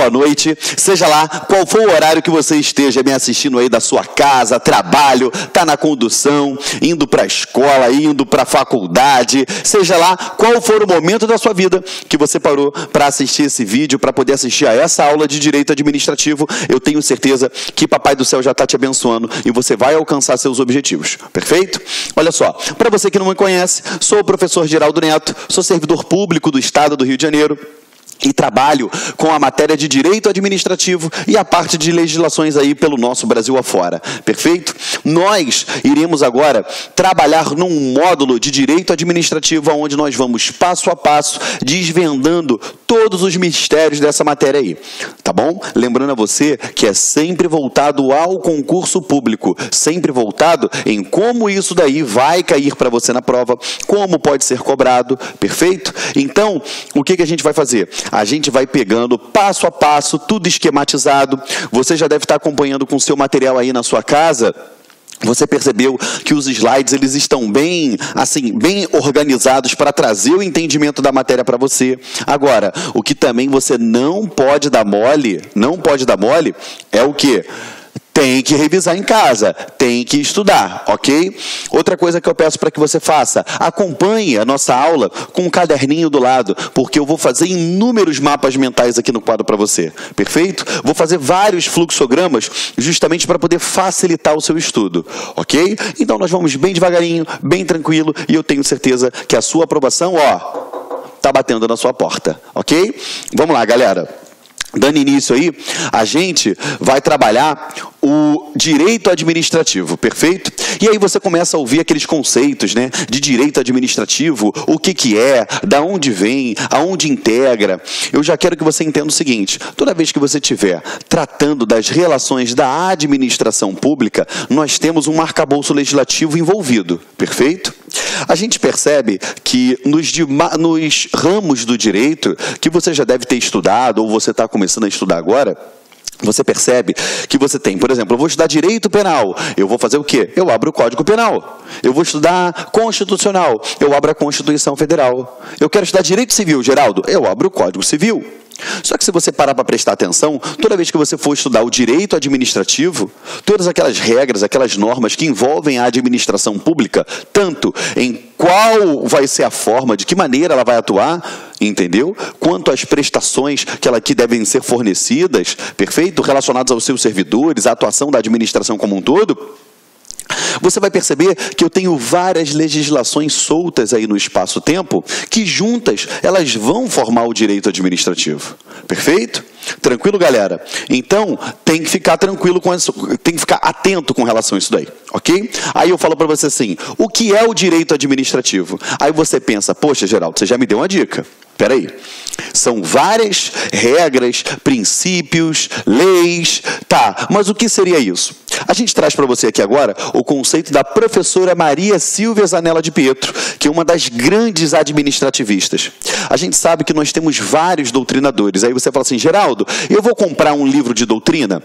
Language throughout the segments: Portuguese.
boa noite. Seja lá qual for o horário que você esteja me assistindo aí da sua casa, trabalho, tá na condução, indo para a escola, indo para a faculdade, seja lá qual for o momento da sua vida que você parou para assistir esse vídeo, para poder assistir a essa aula de Direito Administrativo, eu tenho certeza que Papai do Céu já está te abençoando e você vai alcançar seus objetivos. Perfeito? Olha só, para você que não me conhece, sou o professor Geraldo Neto, sou servidor público do Estado do Rio de Janeiro, e trabalho com a matéria de direito administrativo e a parte de legislações aí pelo nosso Brasil afora. Perfeito? Nós iremos agora trabalhar num módulo de direito administrativo onde nós vamos passo a passo desvendando todos os mistérios dessa matéria aí. Tá bom? Lembrando a você que é sempre voltado ao concurso público, sempre voltado em como isso daí vai cair para você na prova, como pode ser cobrado. Perfeito? Então, o que a gente vai fazer? A gente vai pegando passo a passo, tudo esquematizado. Você já deve estar acompanhando com o seu material aí na sua casa. Você percebeu que os slides eles estão bem organizados para trazer o entendimento da matéria para você. Agora, o que também você não pode dar mole é o quê? Tem que revisar em casa, tem que estudar, ok? Outra coisa que eu peço para que você faça, acompanhe a nossa aula com um caderninho do lado, porque eu vou fazer inúmeros mapas mentais aqui no quadro para você, perfeito? Vou fazer vários fluxogramas justamente para poder facilitar o seu estudo, ok? Então nós vamos bem devagarinho, bem tranquilo, e eu tenho certeza que a sua aprovação, tá batendo na sua porta, ok? Vamos lá, galera. Dando início aí, a gente vai trabalhar o direito administrativo, perfeito? E aí você começa a ouvir aqueles conceitos, né, de direito administrativo, o que é, da onde vem, aonde integra. Eu já quero que você entenda o seguinte, toda vez que você estiver tratando das relações da administração pública, nós temos um arcabouço legislativo envolvido, perfeito? A gente percebe que nos ramos do direito, que você já deve ter estudado, ou você está começando a estudar agora, você percebe que você tem, por exemplo, eu vou estudar direito penal, eu vou fazer o quê? Eu abro o Código Penal. Eu vou estudar constitucional, eu abro a Constituição Federal. Eu quero estudar direito civil, Geraldo, eu abro o Código Civil. Só que se você parar para prestar atenção, toda vez que você for estudar o direito administrativo, todas aquelas regras, aquelas normas que envolvem a administração pública, tanto em qual vai ser a forma, de que maneira ela vai atuar, entendeu? Quanto às prestações que devem ser fornecidas, perfeito? Relacionadas aos seus servidores, à atuação da administração como um todo, você vai perceber que eu tenho várias legislações soltas aí no espaço-tempo que juntas elas vão formar o direito administrativo. Perfeito? Tranquilo, galera? Então, tem que ficar tranquilo com isso, tem que ficar atento com relação a isso daí, ok? Aí eu falo para você assim, o que é o direito administrativo? Aí você pensa, poxa, Geraldo, você já me deu uma dica. Espera aí, são várias regras, princípios, leis, tá, mas o que seria isso? A gente traz para você aqui agora o conceito da professora Maria Silvia Zanella de Pietro, que é uma das grandes administrativistas. A gente sabe que nós temos vários doutrinadores, aí você fala assim, Geraldo, eu vou comprar um livro de doutrina?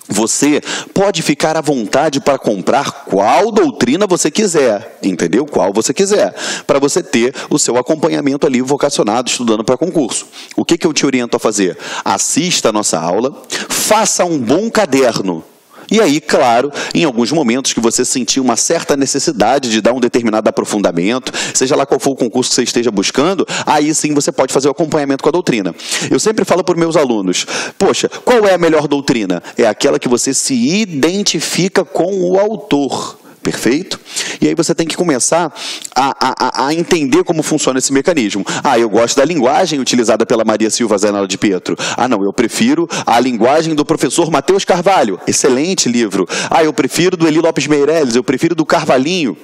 Você pode ficar à vontade para comprar qual doutrina você quiser, entendeu? Qual você quiser, para você ter o seu acompanhamento ali vocacionado, estudando para concurso. O que eu te oriento a fazer? Assista a nossa aula, faça um bom caderno. E aí, claro, em alguns momentos que você sentir uma certa necessidade de dar um determinado aprofundamento, seja lá qual for o concurso que você esteja buscando, aí sim você pode fazer o acompanhamento com a doutrina. Eu sempre falo para os meus alunos, poxa, qual é a melhor doutrina? É aquela que você se identifica com o autor. Perfeito? E aí você tem que começar a entender como funciona esse mecanismo. Ah, eu gosto da linguagem utilizada pela Maria Silvia Zanella de Pietro. Ah, não, eu prefiro a linguagem do professor Matheus Carvalho. Excelente livro. Ah, eu prefiro do Eli Lopes Meireles, eu prefiro do Carvalhinho.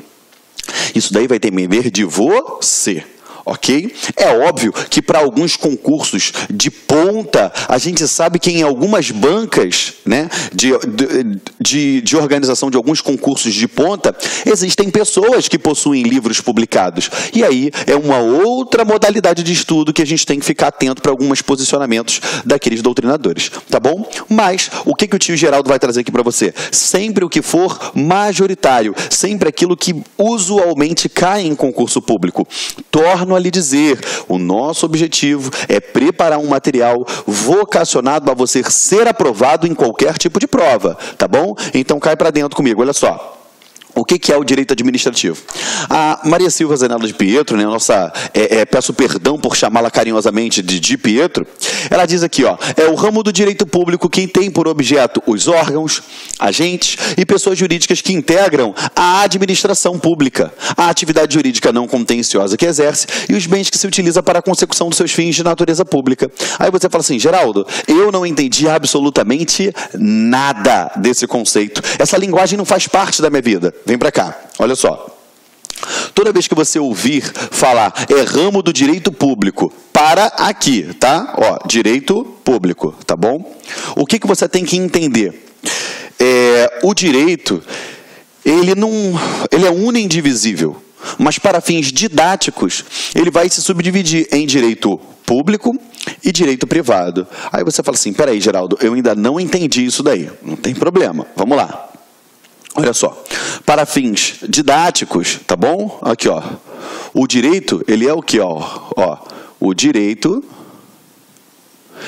Isso daí vai depender de você. Ok? É óbvio que para alguns concursos de ponta, a gente sabe que em algumas bancas, né, de organização de alguns concursos de ponta, existem pessoas que possuem livros publicados. E aí é uma outra modalidade de estudo que a gente tem que ficar atento para alguns posicionamentos daqueles doutrinadores. Tá bom? Mas o que o tio Geraldo vai trazer aqui para você? Sempre o que for majoritário, sempre aquilo que usualmente cai em concurso público. Torno a lhe dizer, o nosso objetivo é preparar um material vocacionado a você ser aprovado em qualquer tipo de prova, tá bom? Então cai para dentro comigo, olha só. O que é o direito administrativo? A Maria Silva Zanella de Pietro, né, peço perdão por chamá-la carinhosamente de Pietro, ela diz aqui, ó, é o ramo do direito público que tem por objeto os órgãos, agentes e pessoas jurídicas que integram a administração pública, a atividade jurídica não contenciosa que exerce e os bens que se utiliza para a consecução dos seus fins de natureza pública. Aí você fala assim, Geraldo, eu não entendi absolutamente nada desse conceito. Essa linguagem não faz parte da minha vida. Vem para cá, olha só. Toda vez que você ouvir falar é ramo do direito público, para aqui, tá? Ó, direito público, tá bom? O que você tem que entender? O direito, ele é unidivisível, mas para fins didáticos, ele vai se subdividir em direito público e direito privado. Aí você fala assim, peraí, Geraldo, eu ainda não entendi isso daí. Não tem problema, vamos lá. Olha só, para fins didáticos, tá bom? Aqui, ó. O direito, ele é o que, ó? O direito,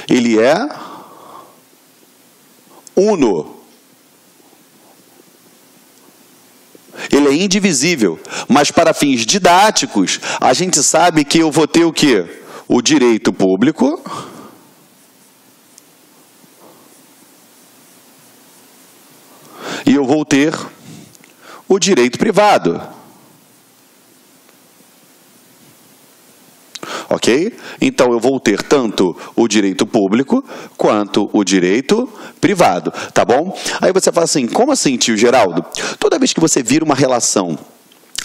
ele é uno. Ele é indivisível, mas para fins didáticos, a gente sabe que eu vou ter o quê? O direito público e eu vou ter o direito privado. Ok? Então, eu vou ter tanto o direito público quanto o direito privado. Tá bom? Aí você fala assim, como assim, tio Geraldo? Toda vez que você vira uma relação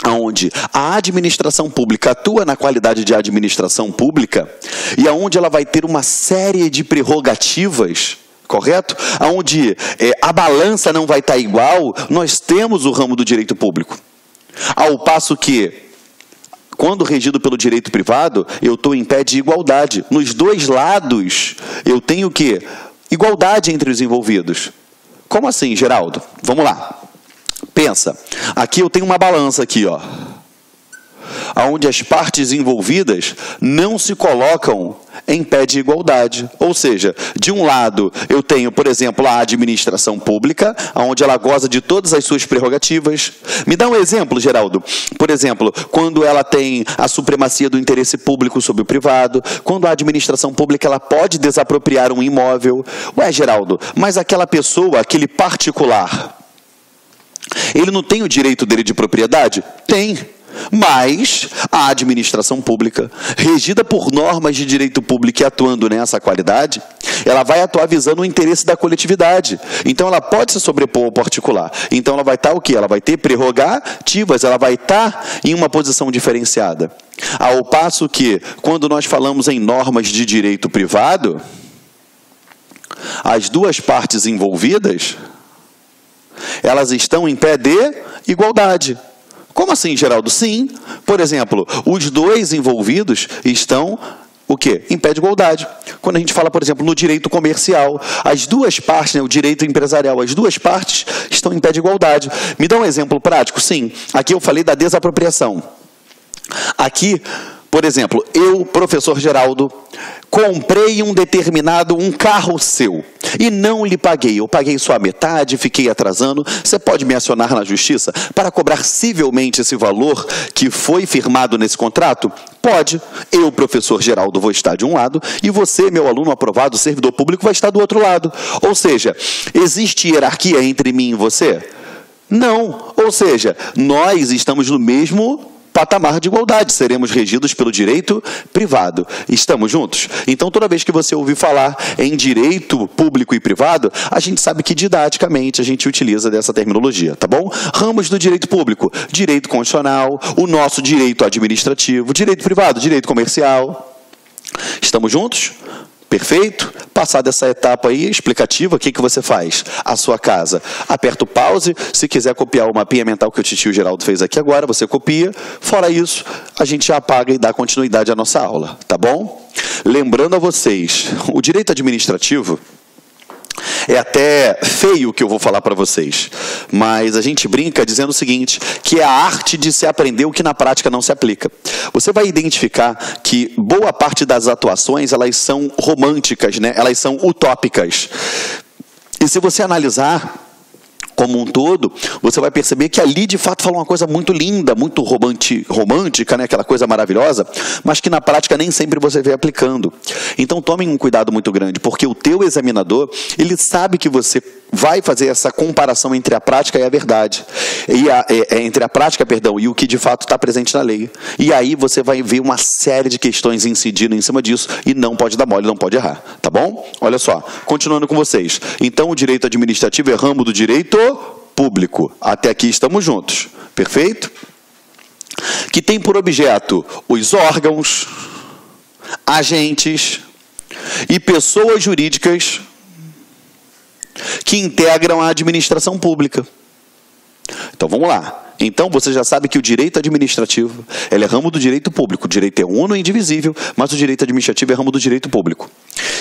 onde a administração pública atua na qualidade de administração pública e aonde ela vai ter uma série de prerrogativas, correto? Onde a balança não vai estar igual, nós temos o ramo do direito público. Ao passo que, quando regido pelo direito privado, eu estou em pé de igualdade. Nos dois lados, eu tenho o quê? Igualdade entre os envolvidos. Como assim, Geraldo? Vamos lá. Pensa, aqui eu tenho uma balança aqui, ó, onde as partes envolvidas não se colocam em pé de igualdade. Ou seja, de um lado eu tenho, por exemplo, a administração pública, onde ela goza de todas as suas prerrogativas. Me dá um exemplo, Geraldo. Por exemplo, quando ela tem a supremacia do interesse público sobre o privado, quando a administração pública ela pode desapropriar um imóvel. Ué, Geraldo, mas aquela pessoa, aquele particular, ele não tem o direito dele de propriedade? Tem. Mas a administração pública, regida por normas de direito público e atuando nessa qualidade, ela vai atuar visando o interesse da coletividade. Então ela pode se sobrepor ao particular. Então ela vai estar o quê? Ela vai ter prerrogativas, ela vai estar em uma posição diferenciada. Ao passo que, quando nós falamos em normas de direito privado, as duas partes envolvidas, elas estão em pé de igualdade. Como assim, Geraldo? Sim. Por exemplo, os dois envolvidos estão, o quê? Em pé de igualdade. Quando a gente fala, por exemplo, no direito comercial, as duas partes, né, o direito empresarial, as duas partes estão em pé de igualdade. Me dá um exemplo prático? Sim. Aqui eu falei da desapropriação. Aqui, por exemplo, eu, professor Geraldo, comprei um carro seu e não lhe paguei. Eu paguei só a metade, fiquei atrasando. Você pode me acionar na justiça para cobrar civilmente esse valor que foi firmado nesse contrato? Pode. Eu, professor Geraldo, vou estar de um lado e você, meu aluno aprovado, servidor público, vai estar do outro lado. Ou seja, existe hierarquia entre mim e você? Não. Ou seja, nós estamos no mesmo patamar de igualdade, seremos regidos pelo direito privado. Estamos juntos? Então, toda vez que você ouvir falar em direito público e privado, a gente sabe que didaticamente a gente utiliza dessa terminologia, tá bom? Ramos do direito público, direito constitucional, o nosso direito administrativo, direito privado, direito comercial. Estamos juntos? Perfeito? Passada essa etapa aí explicativa, o que você faz? A sua casa. Aperta o pause, se quiser copiar o mapinha mental que o tio Geraldo fez aqui agora, você copia. Fora isso, a gente já apaga e dá continuidade à nossa aula, tá bom? Lembrando a vocês, o direito administrativo É até feio o que eu vou falar para vocês, mas a gente brinca dizendo o seguinte, que é a arte de se aprender o que na prática não se aplica. Você vai identificar que boa parte das atuações, elas são românticas, né? Elas são utópicas. E se você analisar como um todo, você vai perceber que ali de fato fala uma coisa muito linda, muito romântica, né? Aquela coisa maravilhosa, mas que na prática nem sempre você vê aplicando. Então tomem um cuidado muito grande, porque o teu examinador, ele sabe que você vai fazer essa comparação entre a prática e a verdade, entre a prática, perdão, e o que de fato está presente na lei. E aí você vai ver uma série de questões incidindo em cima disso e não pode dar mole, não pode errar, tá bom? Olha só, continuando com vocês. Então o direito administrativo é ramo do direito público. Até aqui estamos juntos, perfeito? Que tem por objeto os órgãos, agentes e pessoas jurídicas que integram a administração pública. Então vamos lá. Então você já sabe que o direito administrativo, ele é ramo do direito público. O direito é uno e indivisível, mas o direito administrativo é ramo do direito público.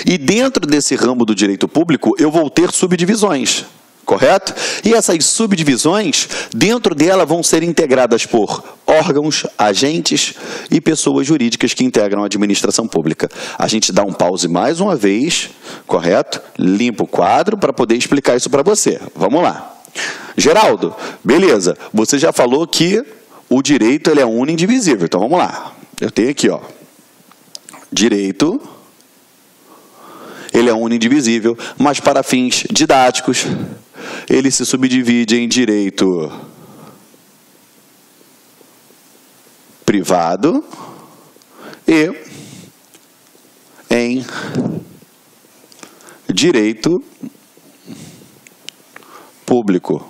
E dentro desse ramo do direito público, eu vou ter subdivisões, correto? E essas subdivisões, dentro dela, vão ser integradas por órgãos, agentes e pessoas jurídicas que integram a administração pública. A gente dá um pause mais uma vez, correto? Limpa o quadro para poder explicar isso para você. Vamos lá. Geraldo, beleza, você já falou que o direito ele é uno e indivisível. Então vamos lá. Eu tenho aqui, ó, direito, ele é uno e indivisível, mas para fins didáticos, ele se subdivide em direito privado e em direito público.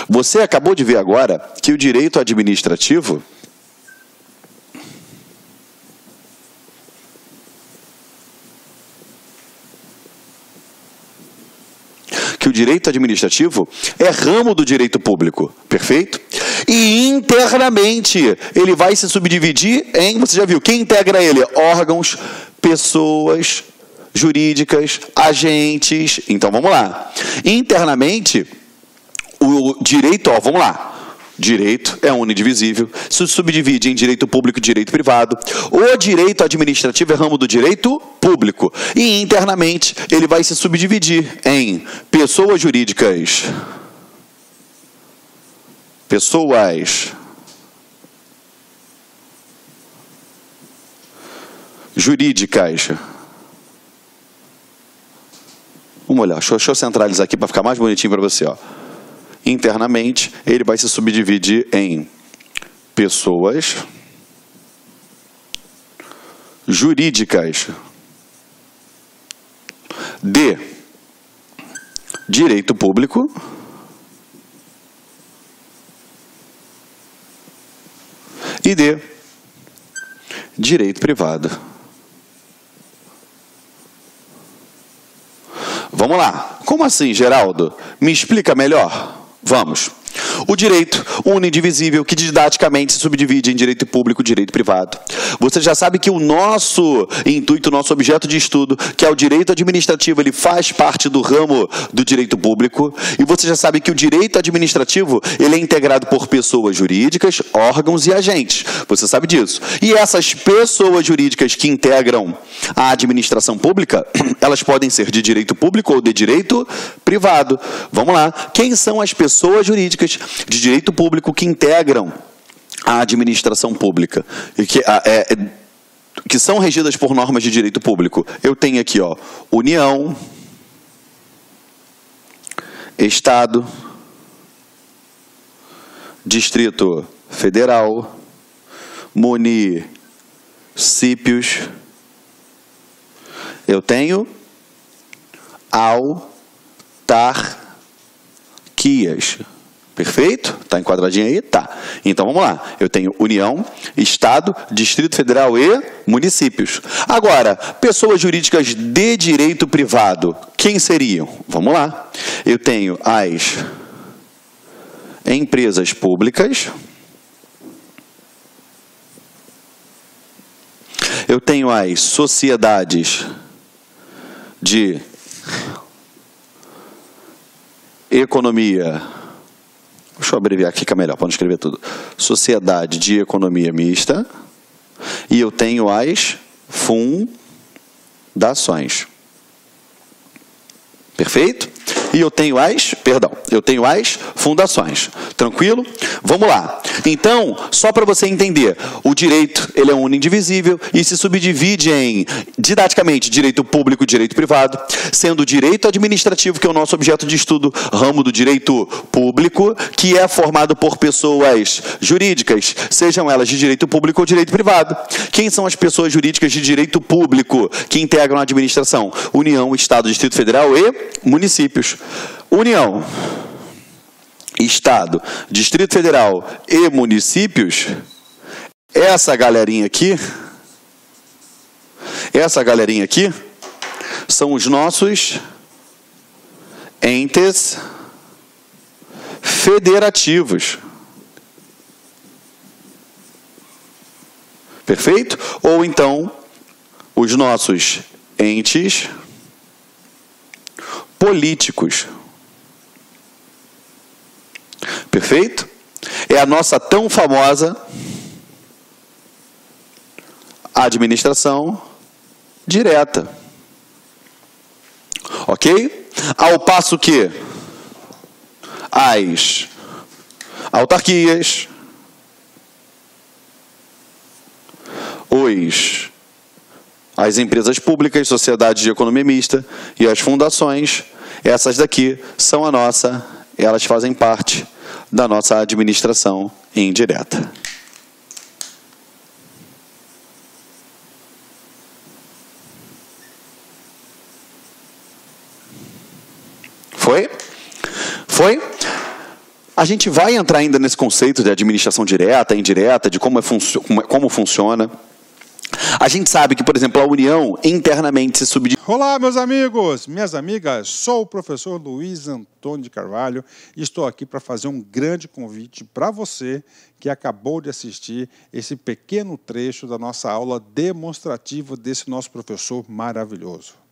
Você acabou de ver agora que o direito administrativo é ramo do direito público, perfeito? E internamente ele vai se subdividir em, você já viu, quem integra ele? Órgãos, pessoas jurídicas, agentes. Então vamos lá. Internamente, o direito, ó, vamos lá. Direito é uno e indivisível, se subdivide em direito público e direito privado. O direito administrativo é ramo do direito público. E internamente ele vai se subdividir em pessoas jurídicas, pessoas jurídicas. Vamos olhar, deixa eu centralizar aqui para ficar mais bonitinho para você, ó. Internamente, ele vai se subdividir em pessoas jurídicas de direito público e de direito privado. Vamos lá. Como assim, Geraldo? Me explica melhor. Vamos. O direito uno e indivisível, que didaticamente se subdivide em direito público e direito privado. Você já sabe que o nosso intuito, o nosso objeto de estudo, que é o direito administrativo, ele faz parte do ramo do direito público. E você já sabe que o direito administrativo, ele é integrado por pessoas jurídicas, órgãos e agentes. Você sabe disso. E essas pessoas jurídicas que integram a administração pública, elas podem ser de direito público ou de direito privado. Vamos lá. Quem são as pessoas jurídicas de direito público que integram a administração pública e que são regidas por normas de direito público? Eu tenho aqui, ó, União, Estado, Distrito Federal, municípios. Eu tenho autarquias. Perfeito? Está enquadradinho aí? Tá. Então vamos lá. Eu tenho União, Estado, Distrito Federal e municípios. Agora, pessoas jurídicas de direito privado, quem seriam? Vamos lá. Eu tenho as empresas públicas. Eu tenho as sociedades de Economia. Deixa eu abreviar que fica melhor, para não escrever tudo. Sociedade de Economia Mista. E eu tenho as fundações. Perfeito? E eu tenho as fundações. Tranquilo? Vamos lá. Então, só para você entender, o direito, ele é único e indivisível e se subdivide em, didaticamente, direito público e direito privado, sendo o direito administrativo, que é o nosso objeto de estudo, ramo do direito público, que é formado por pessoas jurídicas, sejam elas de direito público ou direito privado. Quem são as pessoas jurídicas de direito público que integram a administração? União, Estado, Distrito Federal e municípios. União, Estado, Distrito Federal e municípios, essa galerinha aqui são os nossos entes federativos. Perfeito? Ou então, os nossos entes políticos. Perfeito? É a nossa tão famosa administração direta. Ok? Ao passo que as autarquias, as empresas públicas, sociedades de economia mista e as fundações, essas daqui são elas fazem parte da nossa administração indireta. Foi? A gente vai entrar ainda nesse conceito de administração direta, indireta, de como funciona. A gente sabe que, por exemplo, a União internamente se subdivide. Olá, meus amigos, minhas amigas, sou o professor Luiz Antônio de Carvalho e estou aqui para fazer um grande convite para você que acabou de assistir esse pequeno trecho da nossa aula demonstrativa desse nosso professor maravilhoso.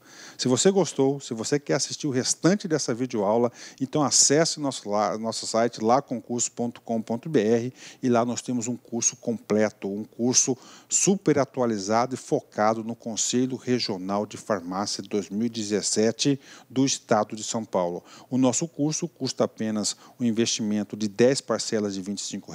Se você gostou, se você quer assistir o restante dessa videoaula, então acesse nosso site laconcurso.com.br e lá nós temos um curso completo, um curso super atualizado e focado no Conselho Regional de Farmácia 2017 do Estado de São Paulo. O nosso curso custa apenas um investimento de 10 parcelas de R$ 25.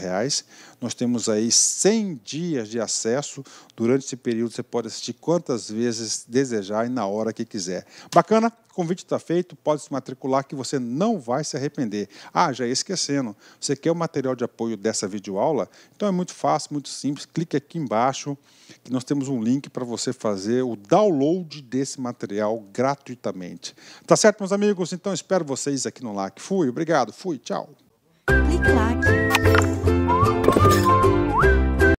Nós temos aí 100 dias de acesso. Durante esse período você pode assistir quantas vezes desejar e na hora que quiser. Bacana? O convite está feito, pode se matricular que você não vai se arrepender. Ah, já ia esquecendo, você quer o material de apoio dessa videoaula? Então é muito fácil, muito simples, clique aqui embaixo que nós temos um link para você fazer o download desse material gratuitamente. Tá certo, meus amigos? Então espero vocês aqui no LAC. Fui, obrigado, fui, tchau. Clique LAC.